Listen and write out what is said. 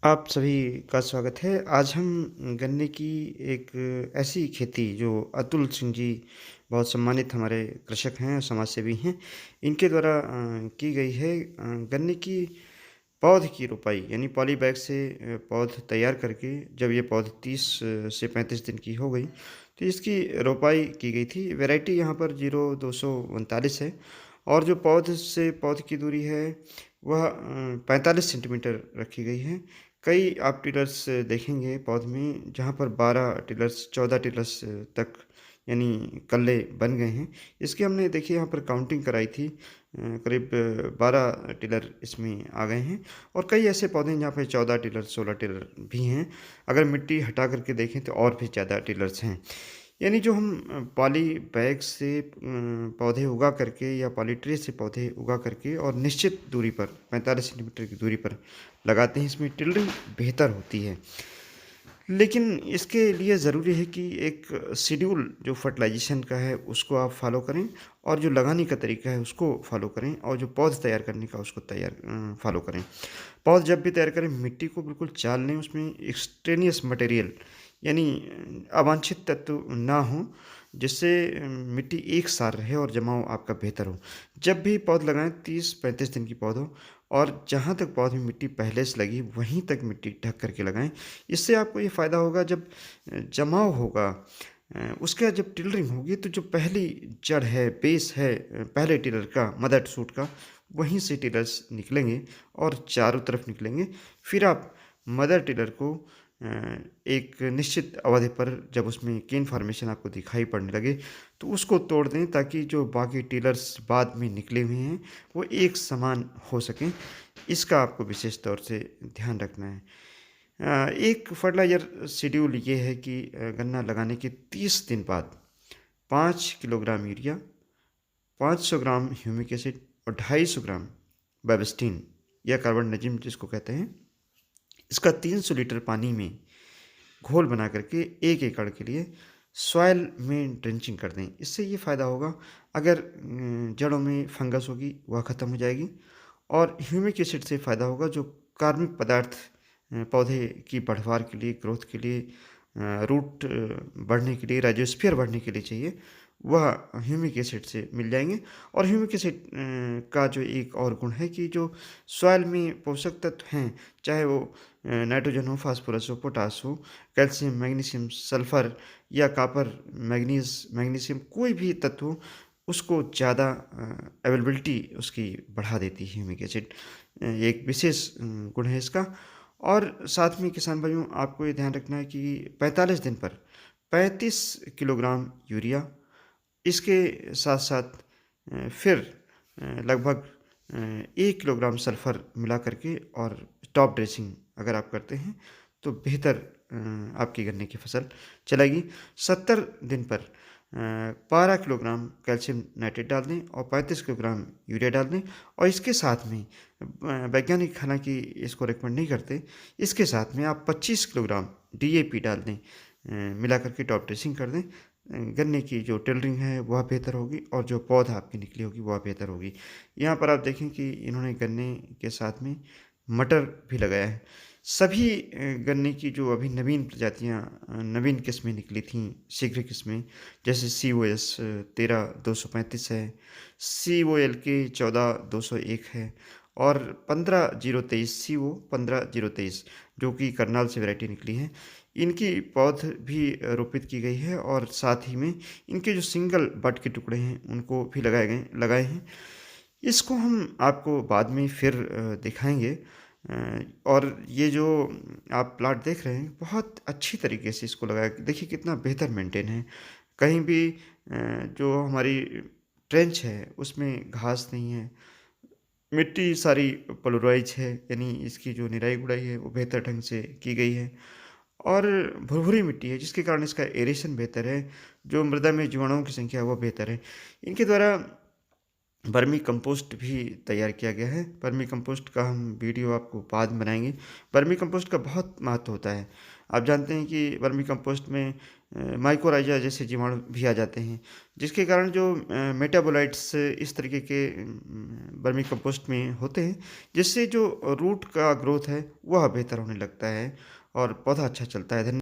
आप सभी का स्वागत है। आज हम गन्ने की एक ऐसी खेती जो अतुल सिंह जी बहुत सम्मानित हमारे कृषक हैं, समाजसेवी हैं, इनके द्वारा की गई है। गन्ने की पौध की रोपाई यानी पॉली बैग से पौध तैयार करके जब ये पौध 30 से 35 दिन की हो गई, तो इसकी रोपाई की गई थी। वैरायटी यहाँ पर 0239 है और जो पौध से पौध की दूरी है वह 45 सेंटीमीटर रखी गई है। कई आप टिलर्स देखेंगे पौध में जहाँ पर 12 टिलर्स 14 टिलर्स तक यानी कल्ले बन गए हैं। इसकी हमने देखिए यहाँ पर काउंटिंग कराई थी, करीब 12 टिलर इसमें आ गए हैं और कई ऐसे पौधे हैं जहाँ पे 14 टिलर 16 टिलर भी हैं। अगर मिट्टी हटा करके देखें तो और भी ज़्यादा टिलर्स हैं। यानी जो हम पॉली बैग से पौधे उगा करके या पॉली ट्रे से पौधे उगा करके और निश्चित दूरी पर 45 सेंटीमीटर की दूरी पर लगाते हैं, इसमें टिलरिंग बेहतर होती है। लेकिन इसके लिए ज़रूरी है कि एक शेड्यूल जो फर्टिलाइजेशन का है उसको आप फॉलो करें और जो लगाने का तरीका है उसको फॉलो करें और जो पौध तैयार करने का उसको फॉलो करें। पौध जब भी तैयार करें मिट्टी को बिल्कुल चाल लें, उसमें एक्सट्रेनियस मटेरियल यानी अवांछित तत्व ना हो, जिससे मिट्टी एक सार रहे और जमाव आपका बेहतर हो। जब भी पौध लगाएं 30-35 दिन की पौध हो और जहाँ तक पौध में मिट्टी पहले से लगी वहीं तक मिट्टी ढक करके लगाएं। इससे आपको ये फ़ायदा होगा जब जमाव होगा, उसके बाद जब टिलरिंग होगी तो जो पहली जड़ है, बेस है पहले टिलर का, मदर शूट का, वहीं से टिलर्स निकलेंगे और चारों तरफ निकलेंगे। फिर आप मदर टिलर को एक निश्चित अवधि पर जब उसमें केन फॉर्मेशन आपको दिखाई पड़ने लगे तो उसको तोड़ दें ताकि जो बाकी टिलर्स बाद में निकले हुए हैं वो एक समान हो सकें। इसका आपको विशेष तौर से ध्यान रखना है। एक फर्टिलाइज़र शेड्यूल ये है कि गन्ना लगाने के 30 दिन बाद 5 किलोग्राम यूरिया, 500 ग्राम ह्यूमिक एसिड और 250 ग्राम बेबिस्टिन या कार्बनडाजिम जिसको कहते हैं, इसका 300 लीटर पानी में घोल बना करके 1 एकड़ के लिए सॉइल में ड्रेंचिंग कर दें। इससे ये फ़ायदा होगा, अगर जड़ों में फंगस होगी वह ख़त्म हो जाएगी और ह्यूमिक एसिड से फ़ायदा होगा जो कार्बनिक पदार्थ पौधे की बढ़वार के लिए, ग्रोथ के लिए, रूट बढ़ने के लिए, राइजोस्फीयर बढ़ने के लिए चाहिए, वह ह्यूमिक एसिड से मिल जाएँगे। और ह्यूमिक एसिड का जो एक और गुण है कि जो सॉइल में पोषक तत्व हैं, चाहे वो नाइट्रोजन हो, फास्फोरस हो, पोटास हो, कैल्शियम, मैग्नीशियम, सल्फर या कॉपर, मैग्नीशियम कोई भी तत्व हो, उसको ज़्यादा अवेलेबिलिटी उसकी बढ़ा देती है ह्यूमिक एसिड। ये एक विशेष गुण है इसका। और साथ में किसान भाइयों आपको ये ध्यान रखना है कि 45 दिन पर 35 किलोग्राम यूरिया, इसके साथ-साथ फिर लगभग 1 किलोग्राम सल्फ़र मिला करके और टॉप ड्रेसिंग अगर आप करते हैं तो बेहतर आपकी गन्ने की फसल चलेगी। 70 दिन पर 12 किलोग्राम कैल्शियम नाइट्रेट डाल दें और 35 किलोग्राम यूरिया डाल दें और इसके साथ में वैज्ञानिक हालाँकि इसको रिकमेंड नहीं करते, इसके साथ में आप 25 किलोग्राम डीएपी डाल दें, मिला करके टॉप ड्रेसिंग कर दें। गन्ने की जो टेलरिंग है वह बेहतर होगी और जो पौधा आपकी निकली होगी वह बेहतर होगी। यहाँ पर आप देखें कि इन्होंने गन्ने के साथ में मटर भी लगाया है। सभी गन्ने की जो अभी नवीन प्रजातियाँ, नवीन किस्में निकली थीं, शीघ्र किस्में, जैसे COS 13-235 है, COLK 14-201 है और 15-023 CO 15-023 जो कि करनाल से वैरायटी निकली है। इनकी पौध भी रोपित की गई है और साथ ही में इनके जो सिंगल बड के टुकड़े हैं उनको भी लगाए हैं। इसको हम आपको बाद में फिर दिखाएँगे। और ये जो आप प्लॉट देख रहे हैं बहुत अच्छी तरीके से इसको लगाया, देखिए कितना बेहतर मेंटेन है। कहीं भी जो हमारी ट्रेंच है उसमें घास नहीं है, मिट्टी सारी पलुराइज है, यानी इसकी जो निराई गुड़ाई है वो बेहतर ढंग से की गई है और भुरभुरी मिट्टी है जिसके कारण इसका एरेशन बेहतर है, जो मृदा में जीवाणुओं की संख्या है वो बेहतर है। इनके द्वारा वर्मी कंपोस्ट भी तैयार किया गया है। वर्मी कंपोस्ट का हम वीडियो आपको बाद में बनाएँगे। वर्मी कंपोस्ट का बहुत महत्व होता है। आप जानते हैं कि वर्मी कंपोस्ट में माइकोराइज़ा जैसे जीवाणु भी आ जाते हैं, जिसके कारण जो मेटाबोलाइट्स इस तरीके के वर्मी कंपोस्ट में होते हैं, जिससे जो रूट का ग्रोथ है, वह बेहतर होने लगता है और पौधा अच्छा चलता है। धन्य